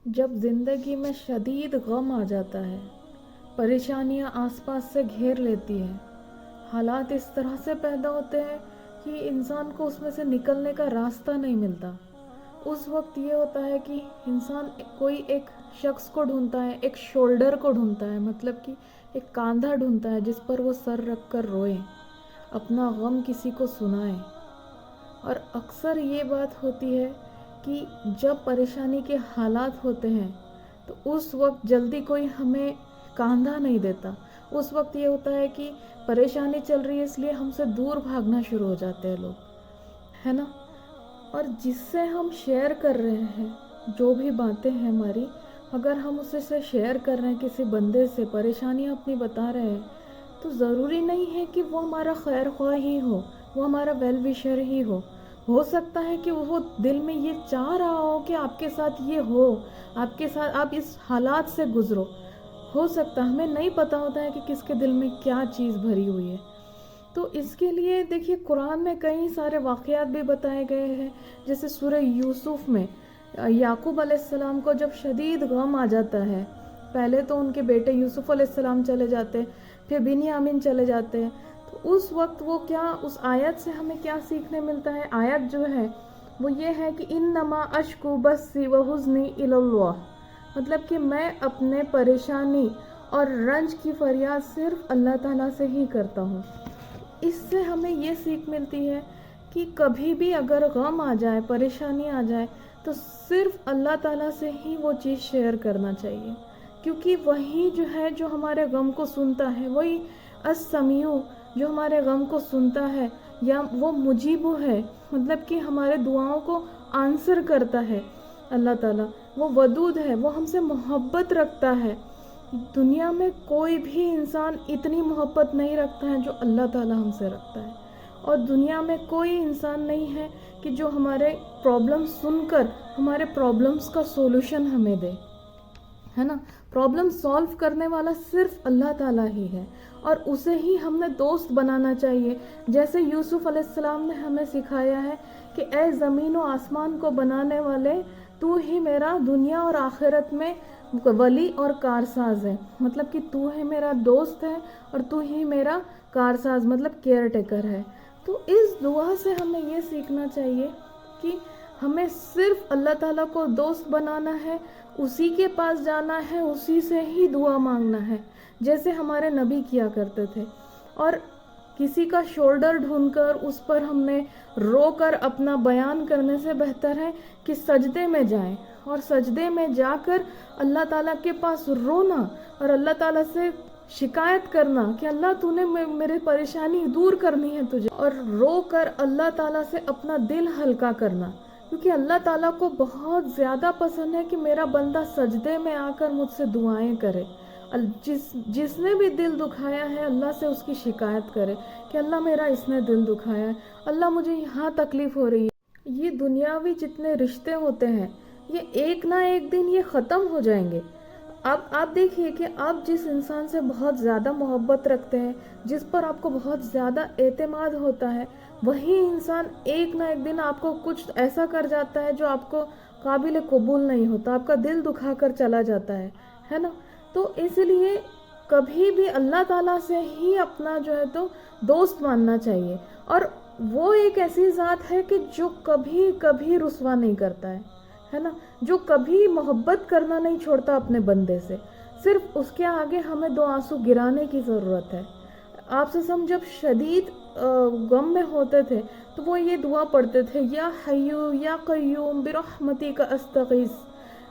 جب زندگی میں شدید غم آ جاتا ہے، پریشانیاں آس پاس سے گھیر لیتی ہیں، حالات اس طرح سے پیدا ہوتے ہیں کہ انسان کو اس میں سے نکلنے کا راستہ نہیں ملتا۔ اس وقت یہ ہوتا ہے کہ انسان کوئی ایک شخص کو ڈھونڈتا ہے، ایک شولڈر کو ڈھونڈتا ہے، مطلب کہ ایک کاندھا ڈھونڈتا ہے جس پر وہ سر رکھ کر روئے، اپنا غم کسی کو سنائے۔ اور اکثر یہ بات ہوتی ہے کہ جب پریشانی کے حالات ہوتے ہیں تو اس وقت جلدی کوئی ہمیں کاندھا نہیں دیتا۔ اس وقت یہ ہوتا ہے کہ پریشانی چل رہی ہے اس لیے ہم سے دور بھاگنا شروع ہو جاتے ہیں لوگ، ہے نا؟ اور جس سے ہم شیئر کر رہے ہیں جو بھی باتیں ہیں ہماری، اگر ہم اسے سے شیئر کر رہے ہیں کسی بندے سے، پریشانیاں اپنی بتا رہے ہیں، تو ضروری نہیں ہے کہ وہ ہمارا خیر خواہ ہی ہو، وہ ہمارا ویل وشر ہی ہو سکتا ہے کہ وہ دل میں یہ چاہ رہا ہو کہ آپ کے ساتھ یہ ہو، آپ کے ساتھ آپ اس حالات سے گزرو۔ ہو سکتا ہے، ہمیں نہیں پتہ ہوتا ہے کہ کس کے دل میں کیا چیز بھری ہوئی ہے۔ تو اس کے لیے دیکھیے قرآن میں کئی سارے واقعات بھی بتائے گئے ہیں، جیسے سورہ یوسف میں یعقوب علیہ السلام کو جب شدید غم آ جاتا ہے، پہلے تو ان کے بیٹے یوسف علیہ السلام چلے جاتے ہیں، پھر بنیامین چلے جاتے ہیں، تو اس وقت وہ کیا، اس آیت سے ہمیں کیا سیکھنے ملتا ہے؟ آیت جو ہے وہ یہ ہے کہ انما اشکو بثی وحزنی الی اللہ، مطلب کہ میں اپنے پریشانی اور رنج کی فریاد صرف اللہ تعالیٰ سے ہی کرتا ہوں۔ اس سے ہمیں یہ سیکھ ملتی ہے کہ کبھی بھی اگر غم آ جائے، پریشانی آ جائے، تو صرف اللہ تعالیٰ سے ہی وہ چیز شیئر کرنا چاہیے، کیونکہ وہی جو ہے جو ہمارے غم کو سنتا ہے، وہی السمیع جو ہمارے غم کو سنتا ہے، یا وہ مجیب ہے، مطلب کہ ہمارے دعاؤں کو آنسر کرتا ہے۔ اللہ تعالیٰ وہ ودود ہے، وہ ہم سے محبت رکھتا ہے۔ دنیا میں کوئی بھی انسان اتنی محبت نہیں رکھتا ہے جو اللہ تعالیٰ ہم سے رکھتا ہے، اور دنیا میں کوئی انسان نہیں ہے کہ جو ہمارے پرابلم سن کر ہمارے پرابلمس کا سولوشن ہمیں دے، ہے نا؟ پرابلم سالو کرنے والا صرف اللہ تعالیٰ ہی ہے، اور اسے ہی ہم نے دوست بنانا چاہیے۔ جیسے یوسف علیہ السلام نے ہمیں سکھایا ہے کہ اے زمین و آسمان کو بنانے والے، تو ہی میرا دنیا اور آخرت میں ولی اور کارساز ہے، مطلب کہ تو ہی میرا دوست ہے اور تو ہی میرا کارساز مطلب کیئر ٹیکر ہے۔ تو اس دعا سے ہمیں یہ سیکھنا چاہیے کہ ہمیں صرف اللہ تعالیٰ کو دوست بنانا ہے، اسی کے پاس جانا ہے، اسی سے ہی دعا مانگنا ہے، جیسے ہمارے نبی کیا کرتے تھے۔ اور کسی کا شولڈر ڈھونڈ کر اس پر ہم نے رو کر اپنا بیان کرنے سے بہتر ہے کہ سجدے میں جائیں، اور سجدے میں جا کر اللہ تعالیٰ کے پاس رونا اور اللہ تعالیٰ سے شکایت کرنا کہ اللہ تو نے میرے پریشانی دور کرنی ہے تجھے، اور رو کر اللہ تعالیٰ سے اپنا دل ہلکا کرنا، کیونکہ اللہ تعالیٰ کو بہت زیادہ پسند ہے کہ میرا بندہ سجدے میں آ کر مجھ سے دعائیں کرے۔ جس نے بھی دل دکھایا ہے اللہ سے اس کی شکایت کرے کہ اللہ میرا اس نے دل دکھایا ہے، اللہ مجھے یہاں تکلیف ہو رہی ہے۔ یہ دنیاوی جتنے رشتے ہوتے ہیں یہ ایک نہ ایک دن یہ ختم ہو جائیں گے۔ اب آپ دیکھیے کہ آپ جس انسان سے بہت زیادہ محبت رکھتے ہیں، جس پر آپ کو بہت زیادہ اعتماد ہوتا ہے، وہی انسان ایک نہ ایک دن آپ کو کچھ ایسا کر جاتا ہے جو آپ کو قابل قبول نہیں ہوتا، آپ کا دل دکھا کر چلا جاتا ہے نا؟ تو اس لیے کبھی بھی اللہ تعالیٰ سے ہی اپنا جو ہے تو دوست ماننا چاہیے، اور وہ ایک ایسی ذات ہے کہ جو کبھی کبھی رسوا نہیں کرتا ہے نا؟ جو کبھی محبت کرنا نہیں چھوڑتا اپنے بندے سے، صرف اس کے آگے ہمیں دو آنسو گرانے کی ضرورت ہے۔ آپ سے ہم جب شدید غم میں ہوتے تھے تو وہ یہ دعا پڑھتے تھے، یا حیو یا قیوم برحمتک استغیث،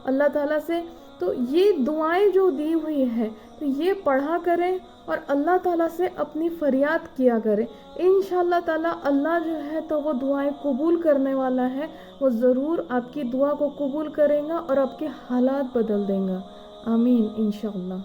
اللہ تعالیٰ سے۔ تو یہ دعائیں جو دی ہوئی ہیں تو یہ پڑھا کریں اور اللہ تعالیٰ سے اپنی فریاد کیا کریں، انشاءاللہ تعالیٰ اللہ جو ہے تو وہ دعائیں قبول کرنے والا ہے، وہ ضرور آپ کی دعا کو قبول کرے گا اور آپ کے حالات بدل دیں گا۔ آمین انشاءاللہ۔